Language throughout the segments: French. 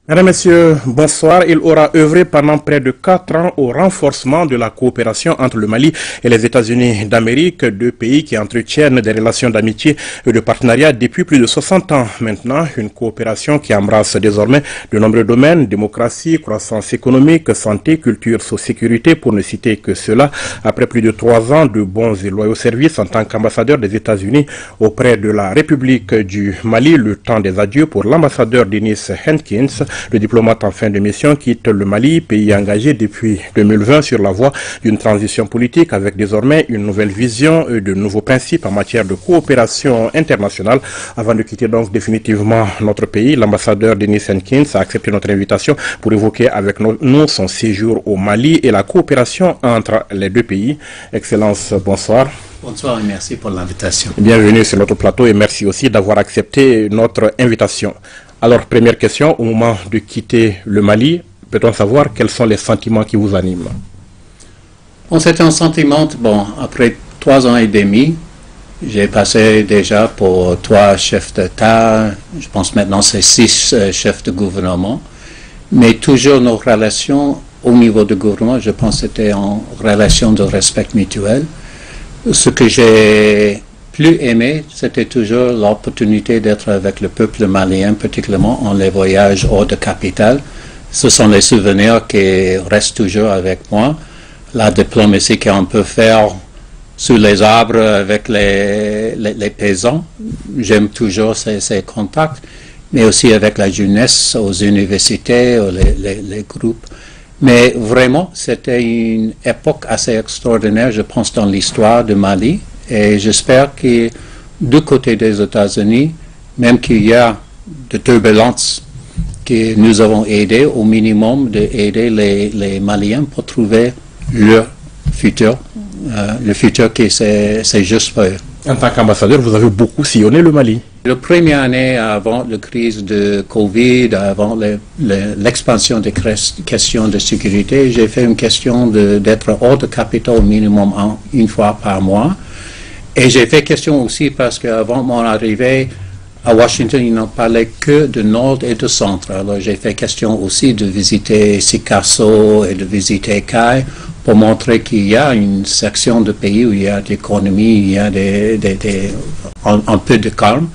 Mesdames, Messieurs, bonsoir. Il aura œuvré pendant près de 4 ans au renforcement de la coopération entre le Mali et les États-Unis d'Amérique, deux pays qui entretiennent des relations d'amitié et de partenariat depuis plus de 60 ans maintenant. Une coopération qui embrasse désormais de nombreux domaines, démocratie, croissance économique, santé, culture, sécurité, pour ne citer que cela. Après plus de 3 ans de bons et loyaux services en tant qu'ambassadeur des États-Unis auprès de la République du Mali, le temps des adieux pour l'ambassadeur Denis Hankins. Le diplomate en fin de mission quitte le Mali, pays engagé depuis 2020 sur la voie d'une transition politique avec désormais une nouvelle vision et de nouveaux principes en matière de coopération internationale. Avant de quitter donc définitivement notre pays, l'ambassadeur Denis Hankins a accepté notre invitation pour évoquer avec nous son séjour au Mali et la coopération entre les deux pays. Excellence, bonsoir. Bonsoir et merci pour l'invitation. Bienvenue sur notre plateau et merci aussi d'avoir accepté notre invitation. Alors, première question, au moment de quitter le Mali, peut-on savoir quels sont les sentiments qui vous animent? Bon, c'est un sentiment, après 3 ans et demi, j'ai passé déjà pour 3 chefs d'État, je pense maintenant c'est 6 chefs de gouvernement, mais toujours nos relations au niveau du gouvernement, je pense que c'était en relation de respect mutuel. Ce que j'ai plus aimé, c'était toujours l'opportunité d'être avec le peuple malien, particulièrement en les voyages hors de capitale. Ce sont les souvenirs qui restent toujours avec moi. La diplomatie qu'on peut faire sous les arbres avec les paysans, j'aime toujours ces contacts, mais aussi avec la jeunesse, aux universités, les groupes. Mais vraiment, c'était une époque assez extraordinaire, je pense, dans l'histoire du Mali. Et j'espère que du côté des États-Unis, même qu'il y a de turbulences, que nous avons aidé au minimum d'aider les Maliens pour trouver leur futur, le futur qui c'est juste pour eux. En tant qu'ambassadeur, vous avez beaucoup sillonné le Mali. La première année avant la crise de Covid, avant l'expansion des questions de sécurité, j'ai fait une question d'être hors de capitale au minimum une fois par mois. Et j'ai fait question aussi parce qu'avant mon arrivée à Washington, ils n'en parlaient que de nord et de centre. Alors j'ai fait question aussi de visiter Sikasso et de visiter Kai pour montrer qu'il y a une section de pays où il y a de l'économie, il y a un peu de calme,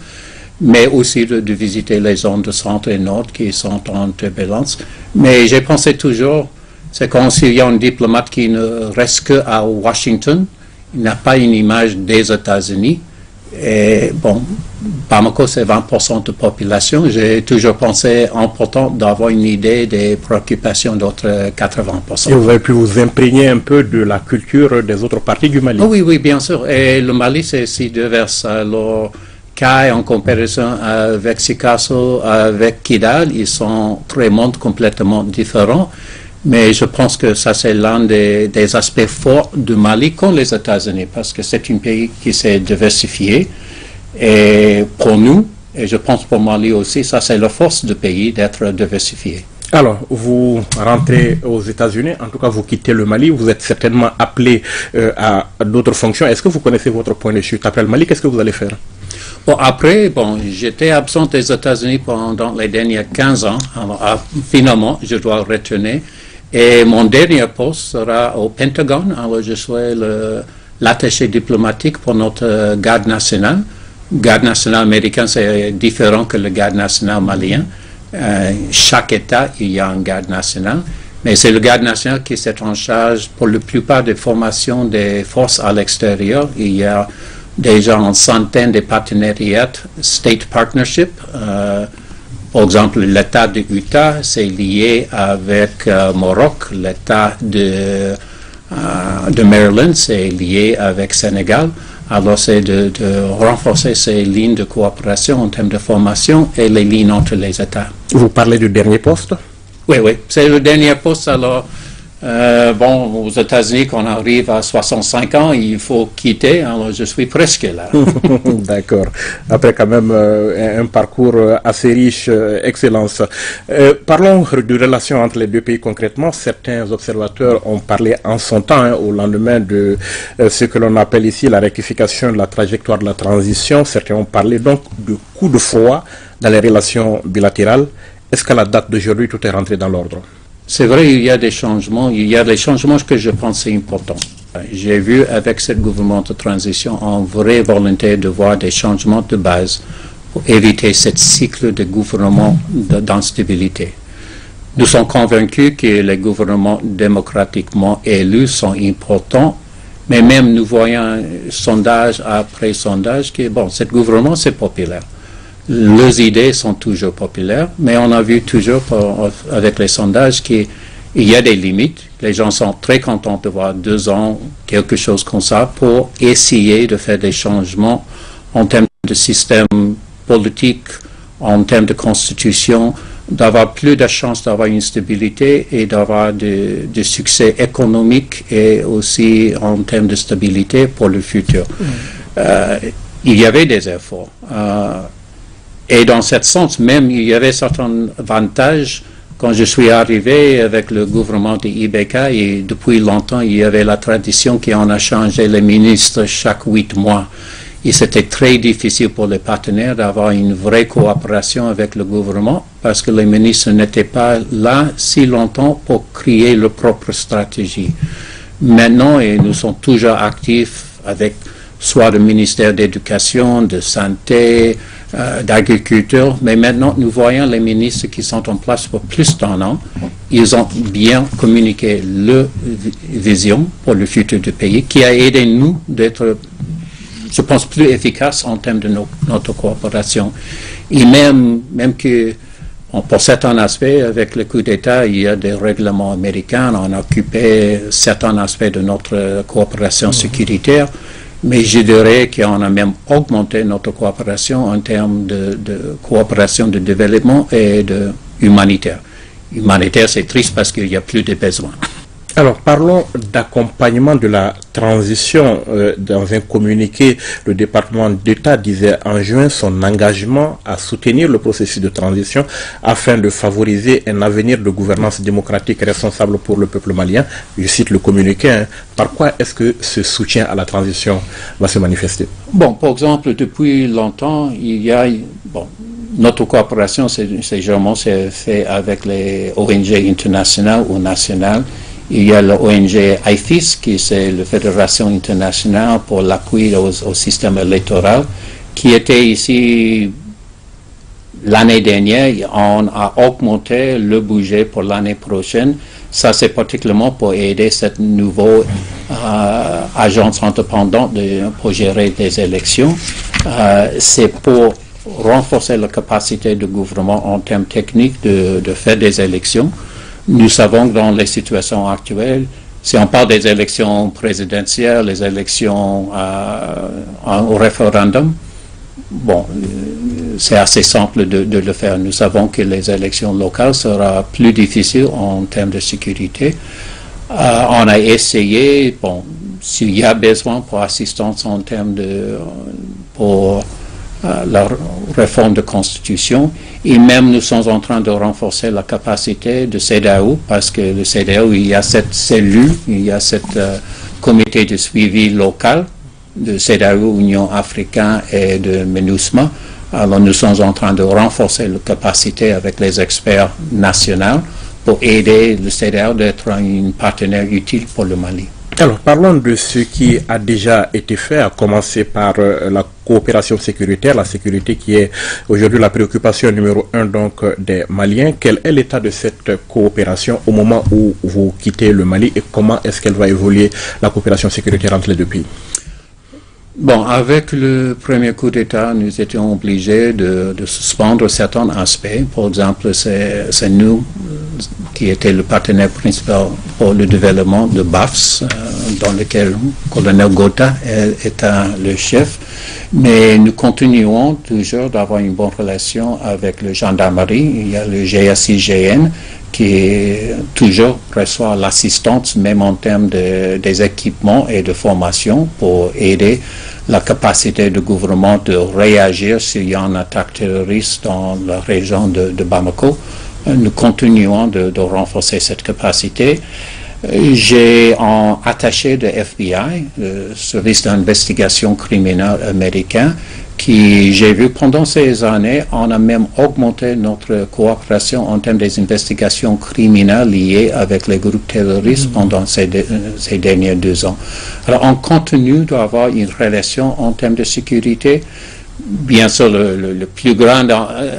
mais aussi de visiter les zones de centre et nord qui sont en turbulence. Mais j'ai pensé toujours, c'est comme s'il y a un diplomate qui ne reste qu'à Washington, il n'a pas une image des États-Unis. Et bon, Bamako, c'est 20% de population. J'ai toujours pensé important d'avoir une idée des préoccupations d'autres 80%. Et vous avez pu vous imprégner un peu de la culture des autres parties du Mali? Oh oui, bien sûr. Et le Mali, c'est si divers. Alors, Kai, en comparaison avec Sikasso, avec Kidal, ils sont 3 mondes complètement différents. Mais je pense que ça, c'est l'un des aspects forts du Mali comme les États-Unis, parce que c'est un pays qui s'est diversifié. Et pour nous, et je pense pour Mali aussi, ça, c'est la force du pays d'être diversifié. Alors, vous rentrez aux États-Unis, en tout cas, vous quittez le Mali, vous êtes certainement appelé à d'autres fonctions. Est-ce que vous connaissez votre point de chute? Après le Mali, qu'est-ce que vous allez faire? Bon, après, j'étais absent des États-Unis pendant les derniers 15 ans. Alors, finalement, je dois retourner. Et mon dernier poste sera au Pentagone. Alors, je serai l'attaché diplomatique pour notre garde nationale. Le garde national américain, c'est différent que le garde national malien. Chaque État, il y a un garde national. Mais c'est le garde national qui est en charge pour la plupart des formations des forces à l'extérieur. Il y a déjà une centaine de partenariats, state partnership. Par exemple, l'État de Utah, c'est lié avec Maroc. L'État de Maryland, c'est lié avec Sénégal. Alors, c'est de renforcer ces lignes de coopération en termes de formation et les lignes entre les États. Vous parlez du dernier poste? Oui, c'est le dernier poste. Alors, aux États-Unis, quand on arrive à 65 ans, il faut quitter. Alors, je suis presque là. D'accord. Après, quand même, un parcours assez riche, Excellence. Parlons de relations entre les deux pays concrètement. Certains observateurs ont parlé en son temps, au lendemain de ce que l'on appelle ici la rectification de la trajectoire de la transition. Certains ont parlé donc de coup de froid dans les relations bilatérales. est-ce qu'à la date d'aujourd'hui, tout est rentré dans l'ordre? C'est vrai, il y a des changements. Il y a des changements que je pense c'est important. J'ai vu avec ce gouvernement de transition une vraie volonté de voir des changements de base pour éviter ce cycle de gouvernement d'instabilité. Nous sommes convaincus que les gouvernements démocratiquement élus sont importants, mais même nous voyons sondage après sondage que, bon, ce gouvernement, c'est populaire. Leurs idées sont toujours populaires, mais on a vu toujours avec les sondages qu'il y a des limites. Les gens sont très contents de voir 2 ans, quelque chose comme ça, pour essayer de faire des changements en termes de système politique, en termes de constitution, d'avoir plus de chances d'avoir une stabilité et d'avoir de succès économique et aussi en termes de stabilité pour le futur. Il y avait des efforts. Et dans ce sens, même, il y avait certains avantages. Quand je suis arrivé avec le gouvernement de IBK, et depuis longtemps, il y avait la tradition qu'on a changé les ministres chaque 8 mois. Et c'était très difficile pour les partenaires d'avoir une vraie coopération avec le gouvernement parce que les ministres n'étaient pas là si longtemps pour créer leur propre stratégie. Maintenant, et nous sommes toujours actifs avec soit le ministère d'éducation, de santé, d'agriculture, mais maintenant nous voyons les ministres qui sont en place pour plus d'un an. Ils ont bien communiqué leur vision pour le futur du pays qui a aidé nous d'être, je pense, plus efficaces en termes de notre coopération. Et même que, bon, pour certains aspects, avec le coup d'État, il y a des règlements américains, on a occupé certains aspects de notre coopération sécuritaire, mais je dirais qu'on a même augmenté notre coopération en termes de coopération de développement et de humanitaire. Humanitaire, c'est triste parce qu'il n'y a plus de besoins. Alors, parlons d'accompagnement de la transition. Dans un communiqué, le département d'État disait en juin son engagement à soutenir le processus de transition afin de favoriser un avenir de gouvernance démocratique responsable pour le peuple malien. Je cite le communiqué. Par quoi est-ce que ce soutien à la transition va se manifester? Bon, par exemple, depuis longtemps, il y a... Bon, notre coopération, c'est fait avec les ONG internationales ou nationales. Il y a l'ONG IFIS, qui c'est la Fédération internationale pour l'appui au système électoral, qui était ici l'année dernière. On a augmenté le budget pour l'année prochaine. Ça, c'est particulièrement pour aider cette nouvelle agence indépendante pour gérer des élections. C'est pour renforcer la capacité du gouvernement en termes techniques de faire des élections. Nous savons que dans les situations actuelles, si on parle des élections présidentielles, les élections au référendum, bon, c'est assez simple de le faire. Nous savons que les élections locales seront plus difficiles en termes de sécurité. On a essayé, bon, s'il y a besoin pour assistance en termes pour la réforme de constitution, et même nous sommes en train de renforcer la capacité de CEDEAO, parce que le CEDEAO, il y a cette cellule, il y a ce comité de suivi local de CEDEAO, Union africaine et de MINUSMA. Alors nous sommes en train de renforcer la capacité avec les experts nationaux pour aider le CEDEAO d'être un partenaire utile pour le Mali. Alors, parlons de ce qui a déjà été fait, à commencer par la coopération sécuritaire, la sécurité qui est aujourd'hui la préoccupation numéro 1 donc, des Maliens. Quel est l'état de cette coopération au moment où vous quittez le Mali et comment est-ce qu'elle va évoluer, la coopération sécuritaire entre les deux pays? Bon, avec le premier coup d'État, nous étions obligés de suspendre certains aspects. Par exemple, c'est nous qui était le partenaire principal pour le développement de BAFS, dans lequel le colonel Gota est le chef. Mais nous continuons toujours d'avoir une bonne relation avec le gendarmerie. Il y a le GSIGN qui toujours reçoit l'assistance, même en termes des équipements et de formation, pour aider la capacité du gouvernement de réagir s'il y a une attaque terroriste dans la région de Bamako. Nous continuons de renforcer cette capacité. J'ai un attaché de FBI, le service d'investigation criminelle américain, qui, j'ai vu pendant ces années, on a même augmenté notre coopération en termes des investigations criminelles liées avec les groupes terroristes pendant ces derniers 2 ans. Alors, on continue d'avoir une relation en termes de sécurité. Bien sûr, le plus grand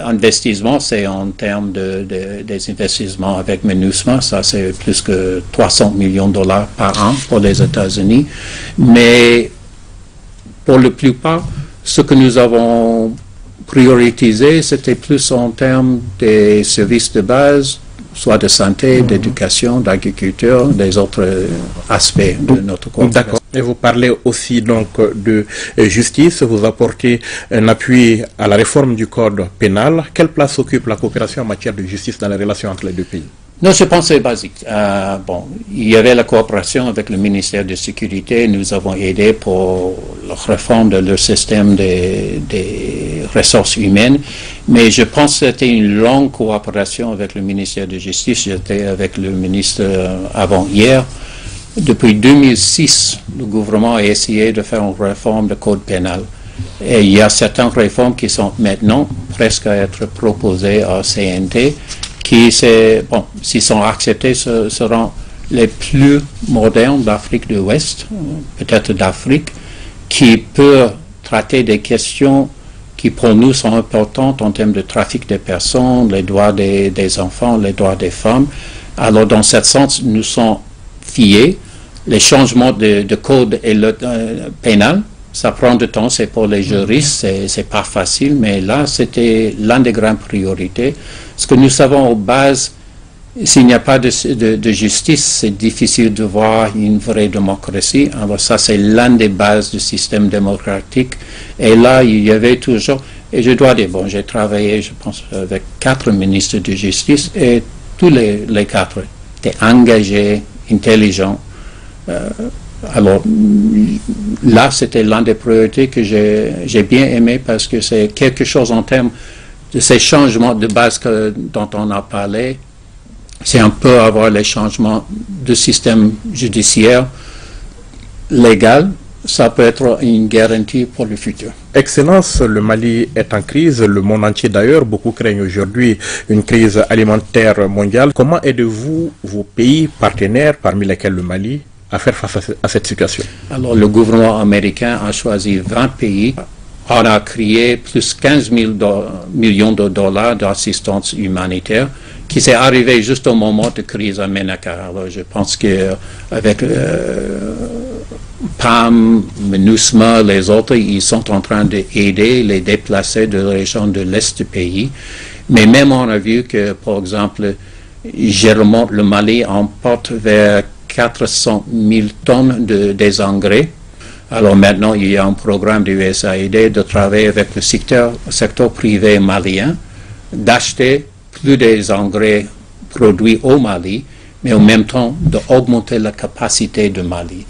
investissement, c'est en termes des investissements avec MINUSMA. Ça, c'est plus que 300 millions de dollars par an pour les États-Unis. Mais pour la plupart, ce que nous avons prioritisé, c'était plus en termes des services de base, soit de santé, d'éducation, d'agriculture, des autres aspects de notre coopération. D'accord. Et vous parlez aussi donc de justice, vous apportez un appui à la réforme du code pénal. Quelle place occupe la coopération en matière de justice dans les relations entre les deux pays? Non, je pense que c'est basique. Bon, il y avait la coopération avec le ministère de Sécurité. Nous avons aidé pour la réforme de leur système des ressources humaines. Mais je pense que c'était une longue coopération avec le ministère de Justice. J'étais avec le ministre avant-hier. Depuis 2006, le gouvernement a essayé de faire une réforme du code pénal. Et il y a certaines réformes qui sont maintenant presque à être proposées à CNT, qui, bon, s'ils sont acceptés, seront les plus modernes d'Afrique de l'Ouest, peut-être d'Afrique, qui peuvent traiter des questions qui pour nous sont importantes en termes de trafic des personnes, les droits des enfants, les droits des femmes. Alors, dans ce sens, nous sommes fiers. Les changements de code et pénal, ça prend du temps, c'est pour les juristes, c'est pas facile, mais là, c'était l'une des grandes priorités. Ce que nous savons aux bases, s'il n'y a pas de justice, c'est difficile de voir une vraie démocratie. Alors ça, c'est l'une des bases du système démocratique. Et là, il y avait toujours, et je dois dire, bon, j'ai travaillé, je pense, avec 4 ministres de justice, et tous les 4 étaient engagés, intelligents. Alors là, c'était l'une des priorités que j'ai bien aimé parce que c'est quelque chose en termes de ces changements de base dont on a parlé. C'est un peu avoir les changements du système judiciaire légal. Ça peut être une garantie pour le futur. Excellence, le Mali est en crise, le monde entier d'ailleurs. Beaucoup craignent aujourd'hui une crise alimentaire mondiale. Comment aidez-vous vos pays partenaires, parmi lesquels le Mali, à faire face à cette situation? Alors, le gouvernement américain a choisi 20 pays. On a créé plus de 15 millions de dollars d'assistance humanitaire qui s'est arrivé juste au moment de crise à Ménaka. Alors, je pense qu'avec PAM, MINUSMA, les autres, ils sont en train d'aider les déplacés de la région de l'Est du pays. Mais même on a vu que, par exemple, généralement, le Mali emporte vers 400 000 tonnes des engrais. Alors maintenant, il y a un programme de USAID de travailler avec le secteur privé malien, d'acheter plus des engrais produits au Mali, mais en même temps d'augmenter la capacité du Mali.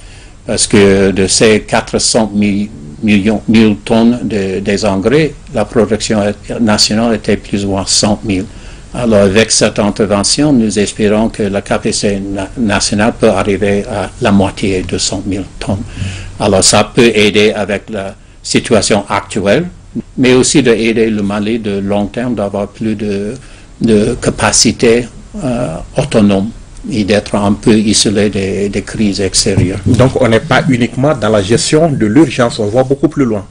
Parce que de ces 400 000 tonnes des engrais, la production nationale était plus ou moins 100 000. Alors, avec cette intervention, nous espérons que la capacité nationale peut arriver à la moitié de 100 000 tonnes. Alors, ça peut aider avec la situation actuelle, mais aussi d'aider le Mali de long terme d'avoir plus de capacité autonome et d'être un peu isolé des crises extérieures. Donc, on n'est pas uniquement dans la gestion de l'urgence, on voit beaucoup plus loin.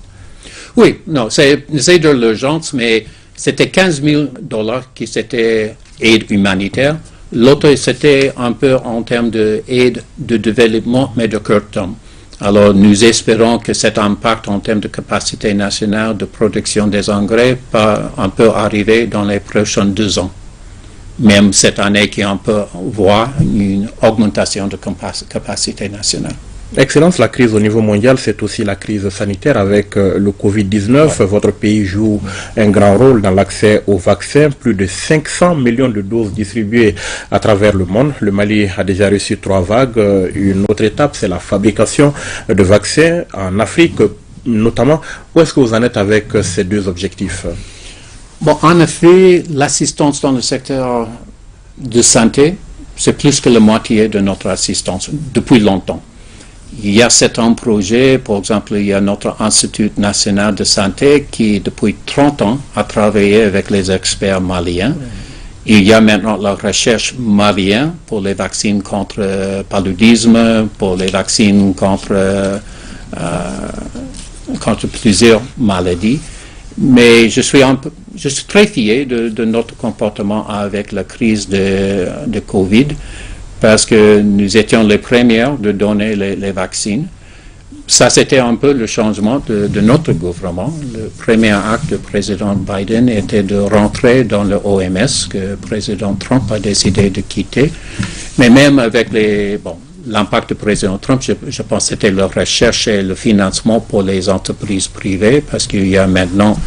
Oui, non, c'est de l'urgence, mais c'était 15 000 dollars qui c'était aide humanitaire. L'autre, c'était un peu en termes d'aide de développement, mais de court terme. Alors, nous espérons que cet impact en termes de capacité nationale de production des engrais va un peu arriver dans les prochains 2 ans. Même cette année qui on peut voir une augmentation de capacité nationale. Excellence, la crise au niveau mondial, c'est aussi la crise sanitaire avec le Covid-19. Votre pays joue un grand rôle dans l'accès aux vaccins. Plus de 500 millions de doses distribuées à travers le monde. Le Mali a déjà reçu 3 vagues. Une autre étape, c'est la fabrication de vaccins en Afrique, notamment. Où est-ce que vous en êtes avec ces 2 objectifs? Bon, en effet, l'assistance dans le secteur de santé, c'est plus que la moitié de notre assistance depuis longtemps. Il y a certains projets, par exemple, il y a notre Institut national de santé qui, depuis 30 ans, a travaillé avec les experts maliens. Il y a maintenant la recherche malienne pour les vaccins contre le paludisme, pour les vaccins contre plusieurs maladies. Mais je suis très fier de notre comportement avec la crise de Covid, parce que nous étions les premiers de donner les vaccins. Ça, c'était un peu le changement de notre gouvernement. Le premier acte du président Biden était de rentrer dans le OMS, que le président Trump a décidé de quitter. Mais même avec l'impact du président Trump, je pense que c'était la recherche et le financement pour les entreprises privées, parce qu'il y a maintenant,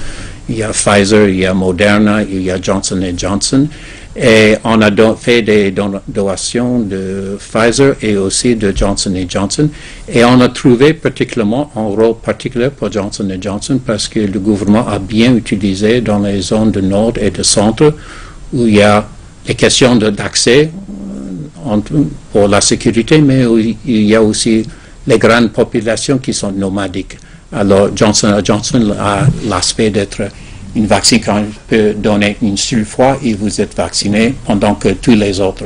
il y a Pfizer, il y a Moderna, il y a Johnson & Johnson. Et on a fait des donations de Pfizer et aussi de Johnson & Johnson. Et on a trouvé particulièrement un rôle particulier pour Johnson & Johnson parce que le gouvernement a bien utilisé dans les zones de nord et de centre où il y a des questions d'accès pour la sécurité, mais il y a aussi les grandes populations qui sont nomadiques. Alors Johnson & Johnson a l'aspect d'être une vaccin qu'on peut donner une seule fois et vous êtes vacciné pendant que tous les autres.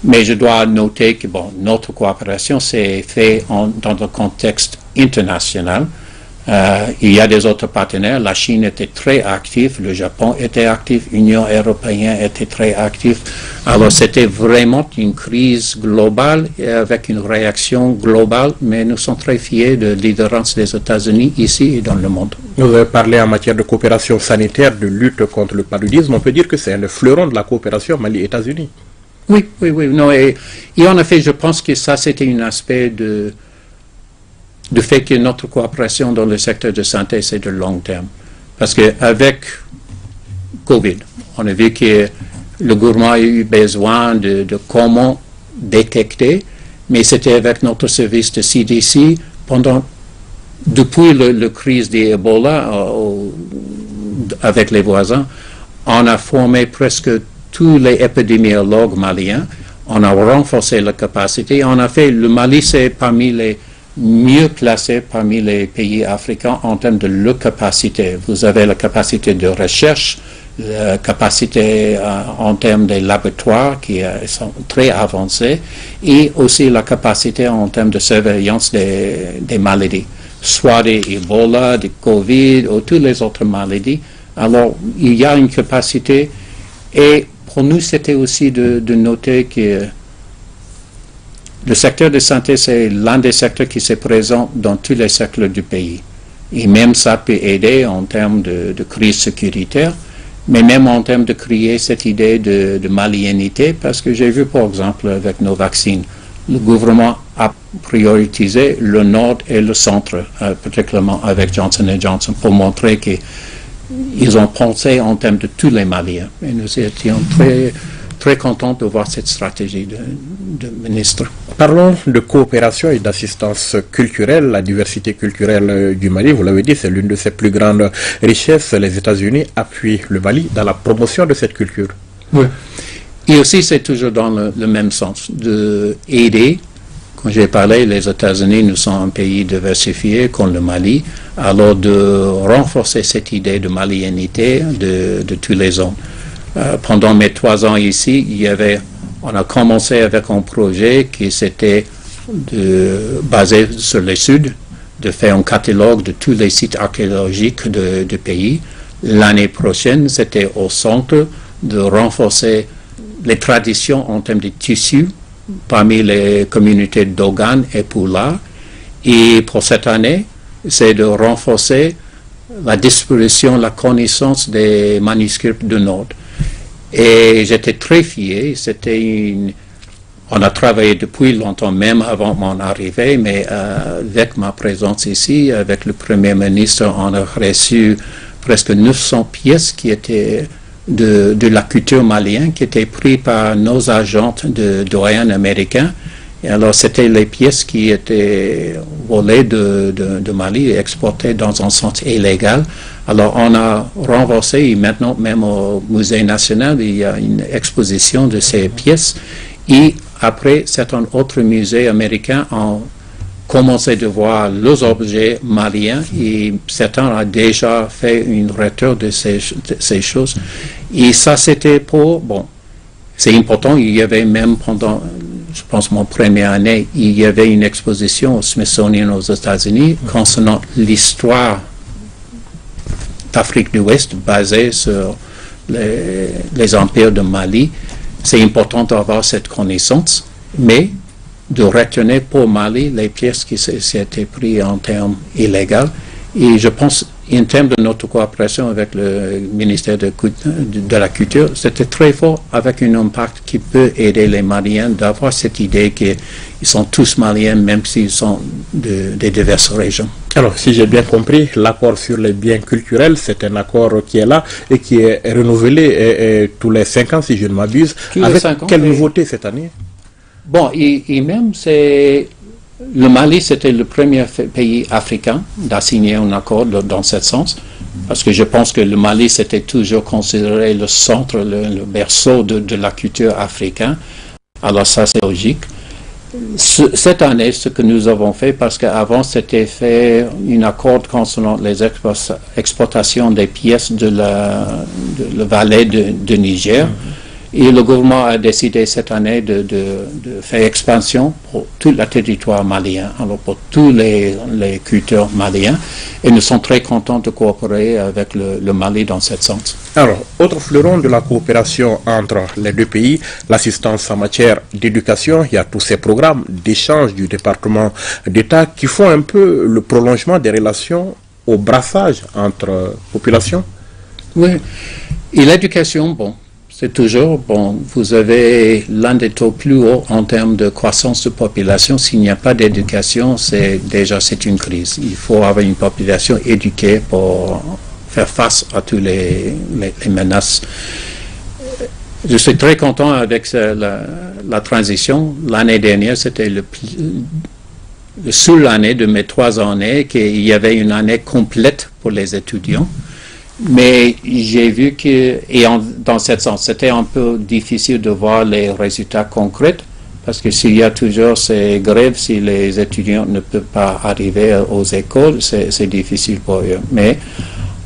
Mais je dois noter que notre coopération s'est faite dans le contexte international. Il y a des autres partenaires. La Chine était très active, le Japon était actif, l'Union européenne était très active. Alors c'était vraiment une crise globale et avec une réaction globale, mais nous sommes très fiers de la leaderance des États-Unis ici et dans le monde. Vous avez parlé en matière de coopération sanitaire, de lutte contre le paludisme. On peut dire que c'est le fleuron de la coopération Mali-États-Unis. Oui. Non, et en effet, je pense que ça, c'était un aspect du fait que notre coopération dans le secteur de santé, c'est de long terme. Parce qu'avec COVID, on a vu que le gouvernement a eu besoin de comment détecter, mais c'était avec notre service de CDC depuis la crise d'Ebola avec les voisins, on a formé presque tous les épidémiologues maliens, on a renforcé la capacité, le Mali c'est parmi les mieux placé parmi les pays africains en termes de leur capacité. Vous avez la capacité de recherche, la capacité en termes des laboratoires qui sont très avancés et aussi la capacité en termes de surveillance des maladies, soit des Ebola, des Covid ou toutes les autres maladies. Alors, il y a une capacité et pour nous, c'était aussi de noter que le secteur de santé, c'est l'un des secteurs qui est présent dans tous les secteurs du pays. Et même ça peut aider en termes de crise sécuritaire, mais même en termes de créer cette idée de maliennité, parce que j'ai vu, par exemple, avec nos vaccins, le gouvernement a priorisé le nord et le centre, particulièrement avec Johnson & Johnson, pour montrer qu'ils ont pensé en termes de tous les Maliens. Et nous étions très contents de voir cette stratégie de ministre. Parlons de coopération et d'assistance culturelle. La diversité culturelle du Mali, vous l'avez dit, c'est l'une de ses plus grandes richesses. Les États-Unis appuient le Mali dans la promotion de cette culture. Oui. Et aussi, c'est toujours dans le même sens, d'aider. Quand j'ai parlé, les États-Unis, nous sommes un pays diversifié comme le Mali, alors de renforcer cette idée de maliennité de tous les hommes. Pendant mes 3 ans ici, on a commencé avec un projet qui s'était basé sur le sud, de faire un catalogue de tous les sites archéologiques du pays. L'année prochaine, c'était au centre de renforcer les traditions en termes de tissus parmi les communautés Dogon et Pula. Et pour cette année, c'est de renforcer la disparition, la connaissance des manuscrits du Nord. Et j'étais très fier, on a travaillé depuis longtemps, même avant mon arrivée, mais avec ma présence ici, avec le Premier ministre, on a reçu presque 900 pièces qui étaient de la culture malienne, qui étaient prises par nos agents de douane américains. Et alors, c'était les pièces qui étaient volées de Mali et exportées dans un sens illégal. Alors, on a renversé, et maintenant, même au Musée national, il y a une exposition de ces pièces. Et après, certains autres musées américains ont commencé de voir les objets maliens et certains ont déjà fait une retour de ces choses. Et ça, c'était pour, bon, c'est important, il y avait même pendant, je pense, mon première année, il y avait une exposition au Smithsonian aux États-Unis concernant l'histoire d'Afrique de l'Ouest basée sur les empires de Mali. C'est important d'avoir cette connaissance, mais de retenir pour Mali les pièces qui s'étaient prises en termes illégaux. Et je pense, en termes de notre coopération avec le ministère de la Culture, c'était très fort avec un impact qui peut aider les Maliens d'avoir cette idée qu'ils sont tous Maliens, même s'ils sont des diverses régions. Alors, si j'ai bien compris, l'accord sur les biens culturels, c'est un accord qui est là et qui est renouvelé tous les 5 ans, si je ne m'abuse. Avec quelle nouveauté cette année? Bon, et même c'est... Le Mali, c'était le premier pays africain à signer un accord dans ce sens, parce que je pense que le Mali, c'était toujours considéré le centre, le berceau de la culture africaine. Alors ça, c'est logique. Cette année, ce que nous avons fait, parce qu'avant, c'était fait un accord concernant les exportations des pièces de la vallée de Niger. Et le gouvernement a décidé cette année de faire expansion pour tout le territoire malien, alors pour tous les cultures maliens. Et nous sommes très contents de coopérer avec le Mali dans ce sens. Alors, autre fleuron de la coopération entre les deux pays, l'assistance en matière d'éducation. Il y a tous ces programmes d'échange du département d'État qui font un peu le prolongement des relations au brassage entre populations. Oui, et l'éducation, bon. C'est toujours, bon, vous avez l'un des taux plus hauts en termes de croissance de population. S'il n'y a pas d'éducation, c'est une crise. Il faut avoir une population éduquée pour faire face à toutes les menaces. Je suis très content avec la transition. L'année dernière, c'était sous l'année de mes 3 années, qu'il y avait une année complète pour les étudiants. Mais j'ai vu que, dans ce sens, c'était un peu difficile de voir les résultats concrets, parce que s'il y a toujours ces grèves, si les étudiants ne peuvent pas arriver aux écoles, c'est difficile pour eux. Mais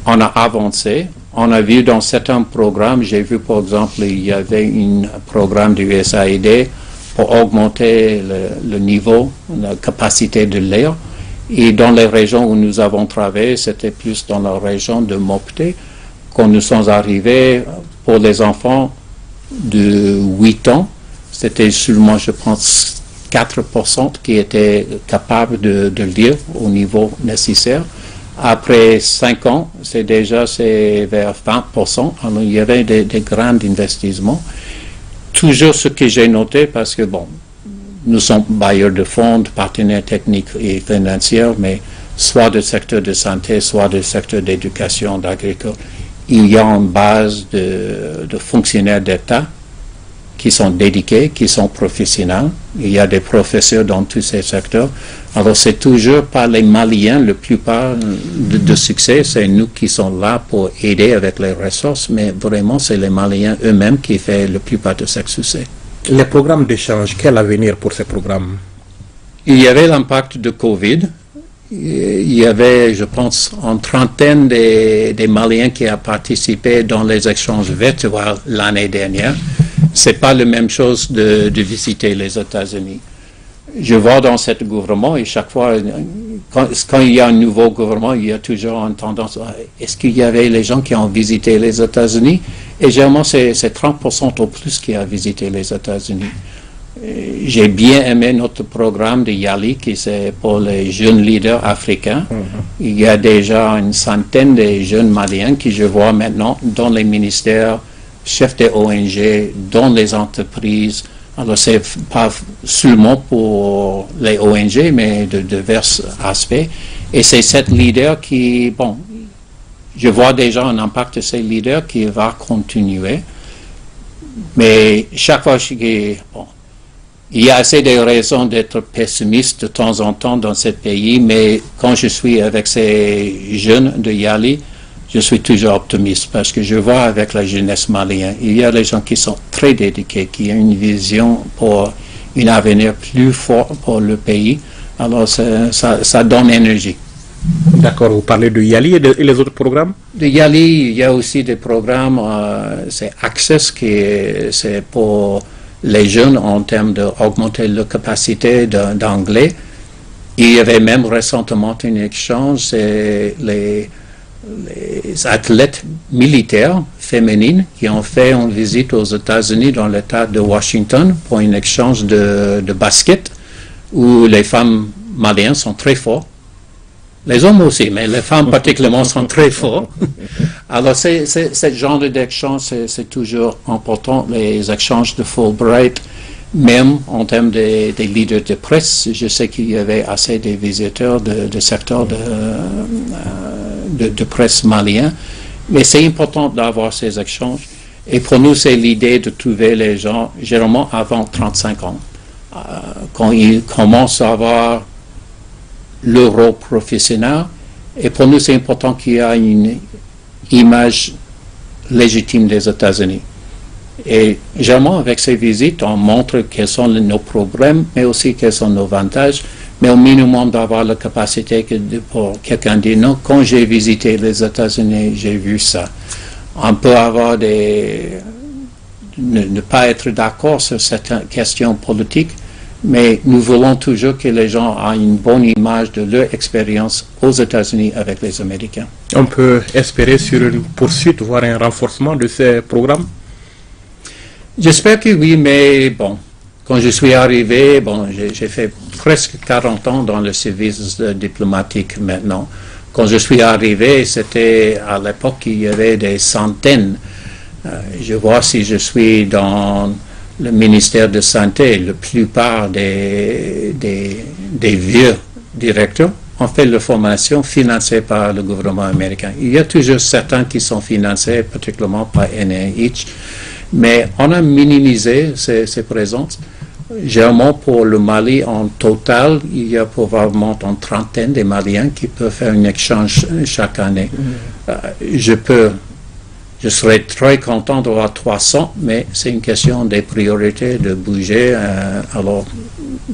on a avancé. On a vu dans certains programmes, j'ai vu par exemple, il y avait un programme du USAID pour augmenter le niveau, la capacité de l'air. Et dans les régions où nous avons travaillé, c'était plus dans la région de Mopti, quand nous sommes arrivés pour les enfants de 8 ans, c'était seulement, je pense, 4% qui étaient capables de lire au niveau nécessaire. Après 5 ans, c'est vers 20%. Alors, il y avait des grands investissements. Toujours ce que j'ai noté, parce que, bon, nous sommes bailleurs de fonds, partenaires techniques et financiers, mais soit du secteur de santé, soit du secteur d'éducation, d'agriculture, il y a une base de fonctionnaires d'État qui sont dédiés, qui sont professionnels. Il y a des professeurs dans tous ces secteurs. Alors, c'est toujours par les Maliens, la plupart de succès, c'est nous qui sommes là pour aider avec les ressources, mais vraiment, c'est les Maliens eux-mêmes qui font la plupart de ce succès. Les programmes d'échange, quel avenir pour ces programmes? Il y avait l'impact de Covid. Il y avait, je pense, une trentaine des Maliens qui ont participé dans les échanges virtuels l'année dernière. C'est pas la même chose de visiter les États-Unis. Je vois dans ce gouvernement, et chaque fois, quand il y a un nouveau gouvernement, il y a toujours une tendance, est-ce qu'il y avait les gens qui ont visité les États-Unis? Et généralement, c'est 30% au plus qui ont visité les États-Unis. J'ai bien aimé notre programme de Yali, qui c'est pour les jeunes leaders africains. Il y a déjà une centaine de jeunes Maliens qui je vois maintenant dans les ministères, chefs des ONG, dans les entreprises. Alors, c'est pas seulement pour les ONG, mais de divers aspects. Et c'est cette leader qui, bon, je vois déjà un impact de ces leaders qui va continuer. Mais chaque fois bon, il y a assez de raisons d'être pessimiste de temps en temps dans ce pays, mais quand je suis avec ces jeunes de Yali, je suis toujours optimiste parce que je vois avec la jeunesse malienne, il y a des gens qui sont très dédiés, qui ont une vision pour un avenir plus fort pour le pays. Alors ça donne énergie. D'accord, vous parlez de Yali et les autres programmes? De Yali, il y a aussi des programmes, c'est Access, c'est pour les jeunes en termes d'augmenter leur capacité d'anglais. Il y avait même récemment un échange, c'est les athlètes militaires féminines qui ont fait une visite aux États-Unis dans l'État de Washington pour un échange de basket où les femmes maliennes sont très fortes. Les hommes aussi, mais les femmes particulièrement sont très fortes. Alors, ce genre d'échange, c'est toujours important. Les échanges de Fulbright, même en termes des leaders de presse, je sais qu'il y avait assez de visiteurs de secteur de presse malien, mais c'est important d'avoir ces échanges. Et pour nous, c'est l'idée de trouver les gens, généralement avant 35 ans, quand ils commencent à avoir leur rôle professionnel. Et pour nous, c'est important qu'il y ait une image légitime des États-Unis. Et généralement, avec ces visites, on montre quels sont nos problèmes, mais aussi quels sont nos avantages, mais au minimum d'avoir la capacité pour quelqu'un de dire non, quand j'ai visité les États-Unis, j'ai vu ça. On peut avoir ne pas être d'accord sur certaines questions politiques, mais nous voulons toujours que les gens aient une bonne image de leur expérience aux États-Unis avec les Américains. On peut espérer sur une poursuite, voire un renforcement de ces programmes? J'espère que oui, mais bon, quand je suis arrivé, bon, j'ai fait presque 40 ans dans le service diplomatique maintenant. Quand je suis arrivé, c'était à l'époque, il y avait des centaines. Je vois si je suis dans le ministère de Santé, la plupart des vieux directeurs ont fait la formation financée par le gouvernement américain. Il y a toujours certains qui sont financés, particulièrement par NIH, mais on a minimisé ces présences. Généralement, pour le Mali, en total, il y a probablement une trentaine de Maliens qui peuvent faire un échange chaque année. Je serais très content d'avoir 300, mais c'est une question des priorités, de bouger. Alors,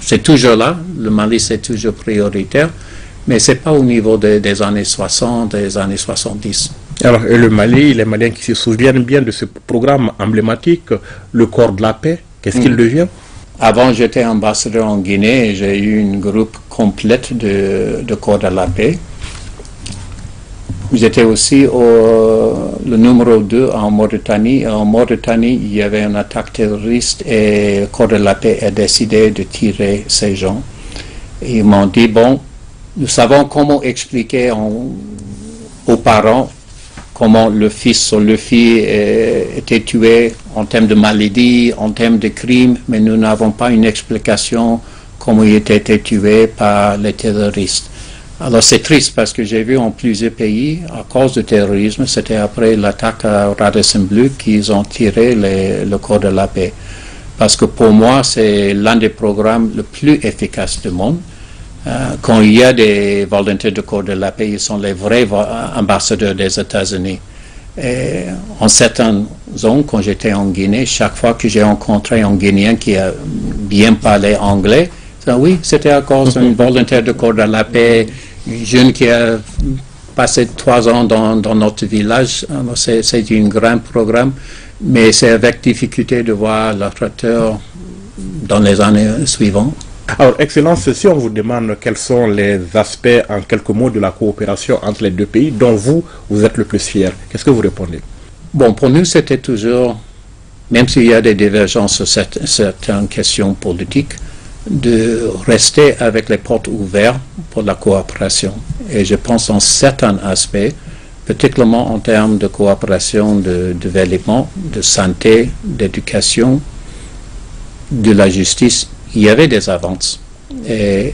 c'est toujours là, le Mali c'est toujours prioritaire, mais ce n'est pas au niveau des années 60, des années 70. Alors, et le Mali, les Maliens qui se souviennent bien de ce programme emblématique, le corps de la paix, qu'est-ce qu'il devient? Avant, j'étais ambassadeur en Guinée et j'ai eu une groupe complète de corps de la paix. J'étais aussi le numéro 2 en Mauritanie. En Mauritanie, il y avait une attaque terroriste et le corps de la paix a décidé de tirer ces gens. Et ils m'ont dit, bon, nous savons comment expliquer aux parents comment le fils ou la fille était tué en termes de maladie, en termes de crimes, mais nous n'avons pas une explication comment il était tué par les terroristes. Alors c'est triste parce que j'ai vu en plusieurs pays, à cause du terrorisme, c'était après l'attaque à Radisson Blu qu'ils ont tiré le corps de la paix. Parce que pour moi, c'est l'un des programmes les plus efficaces du monde. Quand il y a des volontaires de corps de la paix, ils sont les vrais ambassadeurs des États-Unis. Et en certaines zones, quand j'étais en Guinée, chaque fois que j'ai rencontré un Guinéen qui a bien parlé anglais, oui, c'était à cause d'un volontaire de corps de la paix, un jeune qui a passé 3 ans dans notre village. C'est un grand programme, mais c'est avec difficulté de voir l'attracteur dans les années suivantes. Alors, Excellence, si on vous demande quels sont les aspects, en quelques mots, de la coopération entre les deux pays dont vous êtes le plus fier, qu'est-ce que vous répondez? Bon, pour nous, c'était toujours, même s'il y a des divergences sur certaines questions politiques, de rester avec les portes ouvertes pour la coopération. Et je pense en certains aspects, particulièrement en termes de coopération de développement, de santé, d'éducation, de la justice, il y avait des avances. Et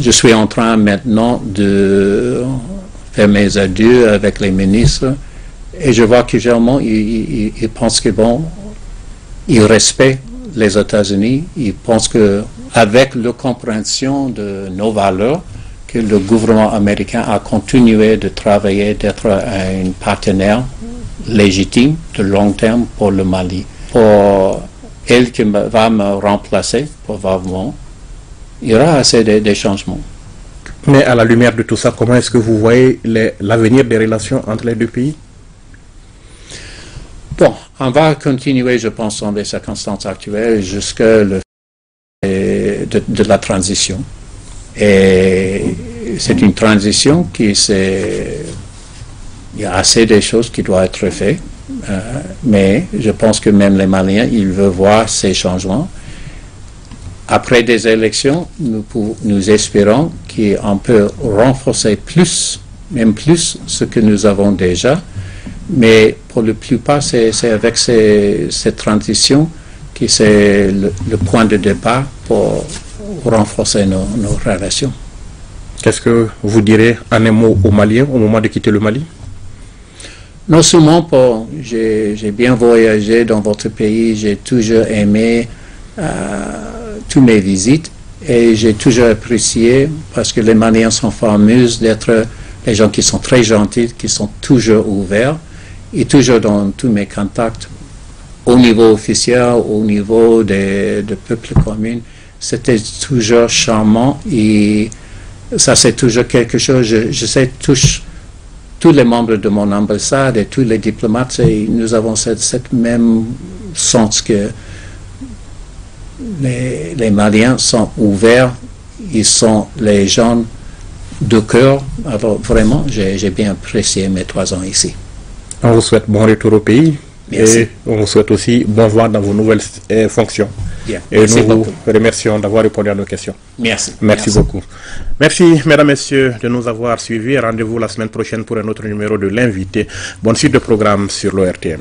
je suis en train maintenant de faire mes adieux avec les ministres et je vois que généralement ils pensent que bon, ils respectent les États-Unis, ils pensent que avec la compréhension de nos valeurs, que le gouvernement américain a continué de travailler, d'être un partenaire légitime de long terme pour le Mali. Pour elle qui va me remplacer, probablement, il y aura assez de changements. Mais à la lumière de tout ça, comment est-ce que vous voyez l'avenir des relations entre les deux pays? Bon, on va continuer, je pense, dans les circonstances actuelles jusqu'à de la transition. Et c'est une transition il y a assez de choses qui doivent être faites, mais je pense que même les Maliens, ils veulent voir ces changements. Après des élections, nous espérons qu'on peut renforcer plus, même plus, ce que nous avons déjà. Mais pour la plupart, c'est avec cette transition qui c'est le point de départ pour renforcer nos relations. Qu'est-ce que vous direz en un mot aux Maliens au moment de quitter le Mali? Non seulement j'ai bien voyagé dans votre pays, j'ai toujours aimé toutes mes visites et j'ai toujours apprécié parce que les Maliens sont fameux d'être des gens qui sont très gentils, qui sont toujours ouverts et toujours dans tous mes contacts au niveau officiel, au niveau des peuples communs. C'était toujours charmant et ça c'est toujours quelque chose, je sais tous les membres de mon ambassade et tous les diplomates, nous avons cette même sens que les Maliens sont ouverts, ils sont les gens de cœur. Alors vraiment, j'ai bien apprécié mes 3 ans ici. On vous souhaite bon retour au pays. Merci. Et on vous souhaite aussi bon vent dans vos nouvelles fonctions. Bien. Et Merci nous beaucoup. vous remercions d'avoir répondu à nos questions. Merci. Merci beaucoup. Merci, mesdames, messieurs, de nous avoir suivis. Rendez-vous la semaine prochaine pour un autre numéro de l'invité. Bonne suite de programme sur l'ORTM.